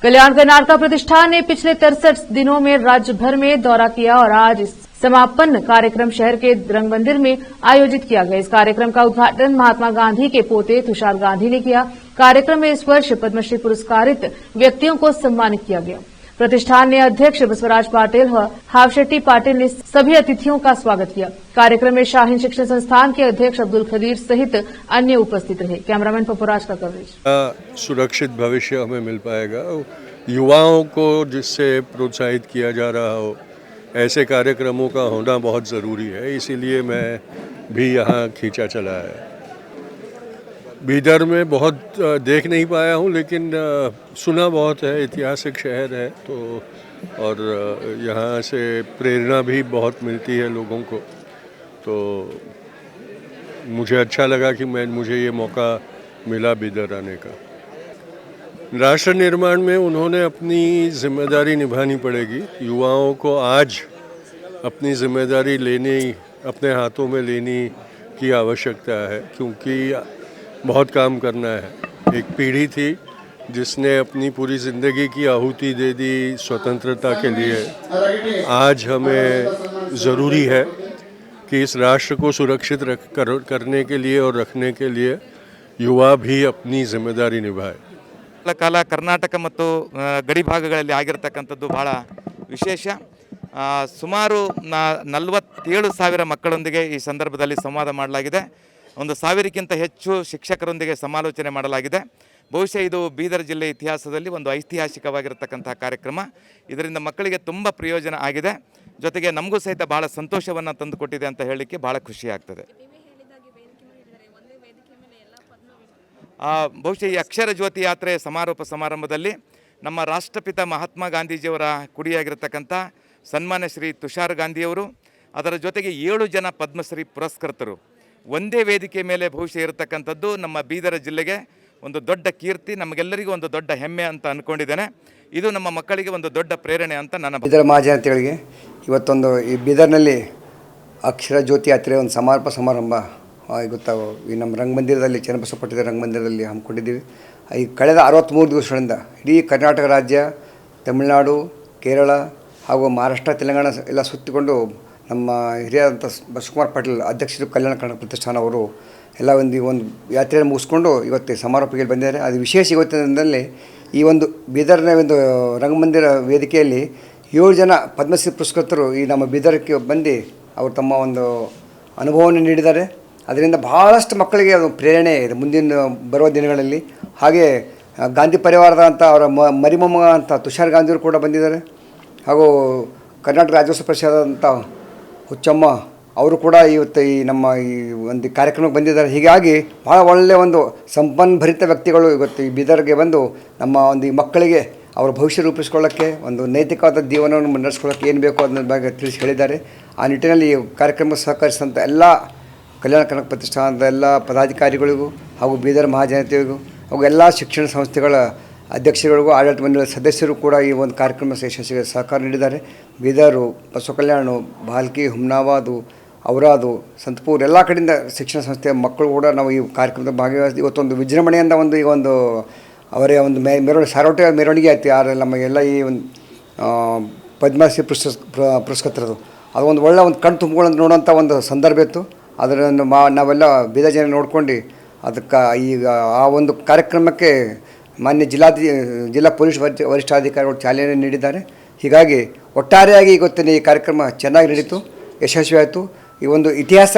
कल्याण कर्नाटका प्रतिष्ठान ने पिछले 63 दिनों में राज्य भर में दौरा किया और आज समापन कार्यक्रम शहर के रंग मंदिर में आयोजित किया गया। इस कार्यक्रम का उद्घाटन महात्मा गांधी के पोते तुषार गांधी ने किया। कार्यक्रम में इस वर्ष पद्मश्री पुरस्कारित व्यक्तियों को सम्मानित किया गया। प्रतिष्ठान ने अध्यक्ष बसवराज पाटिल और हावशेट्टी पाटिल ने सभी अतिथियों का स्वागत किया। कार्यक्रम में शाहीन शिक्षण संस्थान के अध्यक्ष अब्दुल खदीर सहित अन्य उपस्थित रहे। कैमरामैन पपुराज का कवरेज। सुरक्षित भविष्य हमें मिल पाएगा। युवाओं को जिससे प्रोत्साहित किया जा रहा हो, ऐसे कार्यक्रमों का होना बहुत ज़रूरी है। इसीलिए मैं भी यहाँ खींचा चला है। बीदर में बहुत देख नहीं पाया हूँ, लेकिन सुना बहुत है। ऐतिहासिक शहर है तो, और यहाँ से प्रेरणा भी बहुत मिलती है लोगों को। तो मुझे अच्छा लगा कि मुझे ये मौका मिला बीदर आने का। राष्ट्र निर्माण में उन्होंने अपनी जिम्मेदारी निभानी पड़ेगी। युवाओं को आज अपनी जिम्मेदारी अपने हाथों में लेने की आवश्यकता है, क्योंकि बहुत काम करना है। एक पीढ़ी थी जिसने अपनी पूरी ज़िंदगी की आहुति दे दी स्वतंत्रता के लिए। आज हमें ज़रूरी है कि इस राष्ट्र को सुरक्षित करने के लिए और रखने के लिए युवा भी अपनी जिम्मेदारी निभाए। ಕಾಲ ಕರ್ನಾಟಕ ಮತ್ತು ಗಡಿ ಭಾಗಗಳಲ್ಲಿ ಆಗಿರತಕ್ಕಂಥದ್ದು ಬಹಳ ವಿಶೇಷ. ಸುಮಾರು 47,000 ಮಕ್ಕಳೊಂದಿಗೆ ಈ ಸಂದರ್ಭದಲ್ಲಿ ಸಂವಾದ ಮಾಡಲಾಗಿದೆ. 1,000ಕ್ಕಿಂತ ಹೆಚ್ಚು ಶಿಕ್ಷಕರೊಂದಿಗೆ ಸಮಾಲೋಚನೆ ಮಾಡಲಾಗಿದೆ. ಬಹುಶಃ ಇದು ಬೀದರ್ ಜಿಲ್ಲೆ ಇತಿಹಾಸದಲ್ಲಿ ಒಂದು ಐತಿಹಾಸಿಕವಾಗಿರತಕ್ಕಂಥ ಕಾರ್ಯಕ್ರಮ. ಇದರಿಂದ ಮಕ್ಕಳಿಗೆ ತುಂಬ ಪ್ರಯೋಜನ ಆಗಿದೆ. ಜೊತೆಗೆ ನಮಗೂ ಸಹಿತ ಬಹಳ ಸಂತೋಷವನ್ನು ತಂದುಕೊಟ್ಟಿದೆ ಅಂತ ಹೇಳಲಿಕ್ಕೆ ಬಹಳ ಖುಷಿ ಆಗ್ತದೆ. ಬಹುಶಃ ಈ ಅಕ್ಷರ ಜ್ಯೋತಿ ಯಾತ್ರೆ ಸಮಾರೋಪ ಸಮಾರಂಭದಲ್ಲಿ ನಮ್ಮ ರಾಷ್ಟ್ರಪಿತ ಮಹಾತ್ಮ ಗಾಂಧೀಜಿಯವರ ಕುಡಿಯಾಗಿರ್ತಕ್ಕಂಥ ಸನ್ಮಾನ್ಯ ಶ್ರೀ ತುಷಾರ್ ಗಾಂಧಿಯವರು, ಅದರ ಜೊತೆಗೆ 7 ಜನ ಪದ್ಮಶ್ರೀ ಪುರಸ್ಕೃತರು ಒಂದೇ ವೇದಿಕೆ ಮೇಲೆ ಬಹುಶಃ ಇರತಕ್ಕಂಥದ್ದು ನಮ್ಮ ಬೀದರ ಜಿಲ್ಲೆಗೆ ಒಂದು ದೊಡ್ಡ ಕೀರ್ತಿ, ನಮಗೆಲ್ಲರಿಗೂ ಒಂದು ದೊಡ್ಡ ಹೆಮ್ಮೆ ಅಂತ ಅಂದ್ಕೊಂಡಿದ್ದೇನೆ. ಇದು ನಮ್ಮ ಮಕ್ಕಳಿಗೆ ಒಂದು ದೊಡ್ಡ ಪ್ರೇರಣೆ ಅಂತ ನನ್ನ ಬೀದರ್ ಮಹಾಜನತೆಗಳಿಗೆ ಇವತ್ತೊಂದು ಈ ಬೀದರ್ನಲ್ಲಿ ಅಕ್ಷರ ಜ್ಯೋತಿ ಯಾತ್ರೆ ಒಂದು ಸಮಾರಂಭ ಗೊತ್ತಾವು ಈ ನಮ್ಮ ರಂಗಮಂದಿರದಲ್ಲಿ ಚನ್ನಬಸವ ಪಟ್ಟದ ರಂಗಮಂದಿರದಲ್ಲಿ ಹಮ್ಮಿಕೊಂಡಿದ್ದೀವಿ. ಈ ಕಳೆದ 63 ದಿವಸಗಳಿಂದ ಇಡೀ ಕರ್ನಾಟಕ ರಾಜ್ಯ, ತಮಿಳುನಾಡು, ಕೇರಳ ಹಾಗೂ ಮಹಾರಾಷ್ಟ್ರ, ತೆಲಂಗಾಣ ಎಲ್ಲ ಸುತ್ತಿಕೊಂಡು ನಮ್ಮ ಹಿರಿಯಾದಂಥ ಬಸವಕುಮಾರ್ ಪಾಟೀಲ್ ಅಧ್ಯಕ್ಷರು ಕಲ್ಯಾಣ ಕರ್ನಾಟಕ ಪ್ರತಿಷ್ಠಾನ ಅವರು ಎಲ್ಲ ಒಂದು ಯಾತ್ರೆಯನ್ನು ಮುಗಿಸ್ಕೊಂಡು ಇವತ್ತು ಸಮಾರೋಪಕ್ಕೆ ಬಂದಿದ್ದಾರೆ. ಅದು ವಿಶೇಷ ಇವತ್ತಿನ ದಿನದಲ್ಲಿ ಈ ಒಂದು ಬೀದರ್ನ ಒಂದು ರಂಗಮಂದಿರ ವೇದಿಕೆಯಲ್ಲಿ 7 ಜನ ಪದ್ಮಶ್ರೀ ಪುರಸ್ಕೃತರು ಈ ನಮ್ಮ ಬೀದರ್ಗೆ ಬಂದು ಅವರು ತಮ್ಮ ಒಂದು ಅನುಭವವನ್ನು ನೀಡಿದ್ದಾರೆ. ಅದರಿಂದ ಬಹಳಷ್ಟು ಮಕ್ಕಳಿಗೆ ಅದು ಪ್ರೇರಣೆ ಇದೆ ಮುಂದಿನ ಬರುವ ದಿನಗಳಲ್ಲಿ. ಹಾಗೆ ಗಾಂಧಿ ಪರಿವಾರದಂಥ ಅವರ ಮರಿಮೊಮ್ಮ ಅಂತ ತುಷಾರ್ ಗಾಂಧಿಯವರು ಕೂಡ ಬಂದಿದ್ದಾರೆ. ಹಾಗೂ ಕರ್ನಾಟಕ ರಾಜ್ಯೋತ್ಸವ ಪರಿಷದಂಥ ಹುಚ್ಚಮ್ಮ ಅವರು ಕೂಡ ಇವತ್ತು ಈ ನಮ್ಮ ಈ ಒಂದು ಕಾರ್ಯಕ್ರಮಕ್ಕೆ ಬಂದಿದ್ದಾರೆ. ಹೀಗಾಗಿ ಭಾಳ ಒಳ್ಳೆಯ ಒಂದು ಸಂಪನ್ಭರಿತ ವ್ಯಕ್ತಿಗಳು ಇವತ್ತು ಈ ಬೀದರ್ಗೆ ಬಂದು ನಮ್ಮ ಒಂದು ಈ ಮಕ್ಕಳಿಗೆ ಅವರ ಭವಿಷ್ಯ ರೂಪಿಸ್ಕೊಳ್ಳೋಕ್ಕೆ, ಒಂದು ನೈತಿಕವಾದ ಜೀವನವನ್ನು ನಡೆಸ್ಕೊಳ್ಳೋಕ್ಕೆ ಏನು ಬೇಕು ಅದನ್ನ ಬಗ್ಗೆ ತಿಳಿಸಿ ಹೇಳಿದ್ದಾರೆ. ಆ ನಿಟ್ಟಿನಲ್ಲಿ ಈ ಕಾರ್ಯಕ್ರಮಕ್ಕೆ ಸಹಕರಿಸಿದಂಥ ಎಲ್ಲ ಕಲ್ಯಾಣ ಕರ್ನಾಟಕ ಪ್ರತಿಷ್ಠಾನದ ಎಲ್ಲ ಪದಾಧಿಕಾರಿಗಳಿಗೂ ಹಾಗೂ ಬೀದರ್ ಮಹಾಜನತೆಗೂ ಹಾಗೂ ಎಲ್ಲ ಶಿಕ್ಷಣ ಸಂಸ್ಥೆಗಳ ಅಧ್ಯಕ್ಷಗಳಿಗೂ ಆಡಳಿತ ಮಂಡಳಿ ಸದಸ್ಯರು ಕೂಡ ಈ ಒಂದು ಕಾರ್ಯಕ್ರಮ ಯಶಸ್ಸಿಗೆ ಸಹಕಾರ ನೀಡಿದ್ದಾರೆ. ಬೀದರು, ಬಸವ ಕಲ್ಯಾಣ, ಭಾಲ್ಕಿ, ಹುಮ್ನಾಬಾದು, ಔರಾದು, ಸಂತಪುರ್ ಎಲ್ಲ ಕಡೆಯಿಂದ ಶಿಕ್ಷಣ ಸಂಸ್ಥೆಯ ಮಕ್ಕಳು ಕೂಡ ನಾವು ಈ ಕಾರ್ಯಕ್ರಮದ ಭಾಗವಹಿಸಿ ಇವತ್ತೊಂದು ವಿಜೃಂಭಣೆಯಿಂದ ಈಗ ಒಂದು ಅವರೇ ಒಂದು ಮೆರವಣಿಗೆ ಸಾರೋಟೆ ಮೆರವಣಿಗೆ ಆಯ್ತು. ಯಾರು ನಮಗೆಲ್ಲ ಈ ಒಂದು ಪದ್ಮಶ್ರೀ ಪುರಸ್ಕೃತರದು ಅದು ಒಂದು ಒಳ್ಳೆಯ ಒಂದು ಕಣ್ಣು ತುಂಬಿಕೊಳ್ಳೋದು ನೋಡೋಂಥ ಒಂದು ಸಂದರ್ಭ ಇತ್ತು. ಅದನ್ನು ನಾವೆಲ್ಲ ಬೀದರ್ ಜನ ನೋಡ್ಕೊಂಡು ಅದಕ್ಕೆ ಈಗ ಆ ಒಂದು ಕಾರ್ಯಕ್ರಮಕ್ಕೆ ಮಾನ್ಯ ಜಿಲ್ಲಾ ಪೊಲೀಸ್ ವರಿಷ್ಠಾಧಿಕಾರಿಗಳು ಚಾಲನೆ ನೀಡಿದ್ದಾರೆ. ಹೀಗಾಗಿ ಒಟ್ಟಾರೆಯಾಗಿ ಇವತ್ತಿನ ಈ ಕಾರ್ಯಕ್ರಮ ಚೆನ್ನಾಗಿ ನಡೀತು, ಯಶಸ್ವಿ ಆಯಿತು. ಈ ಒಂದು ಇತಿಹಾಸ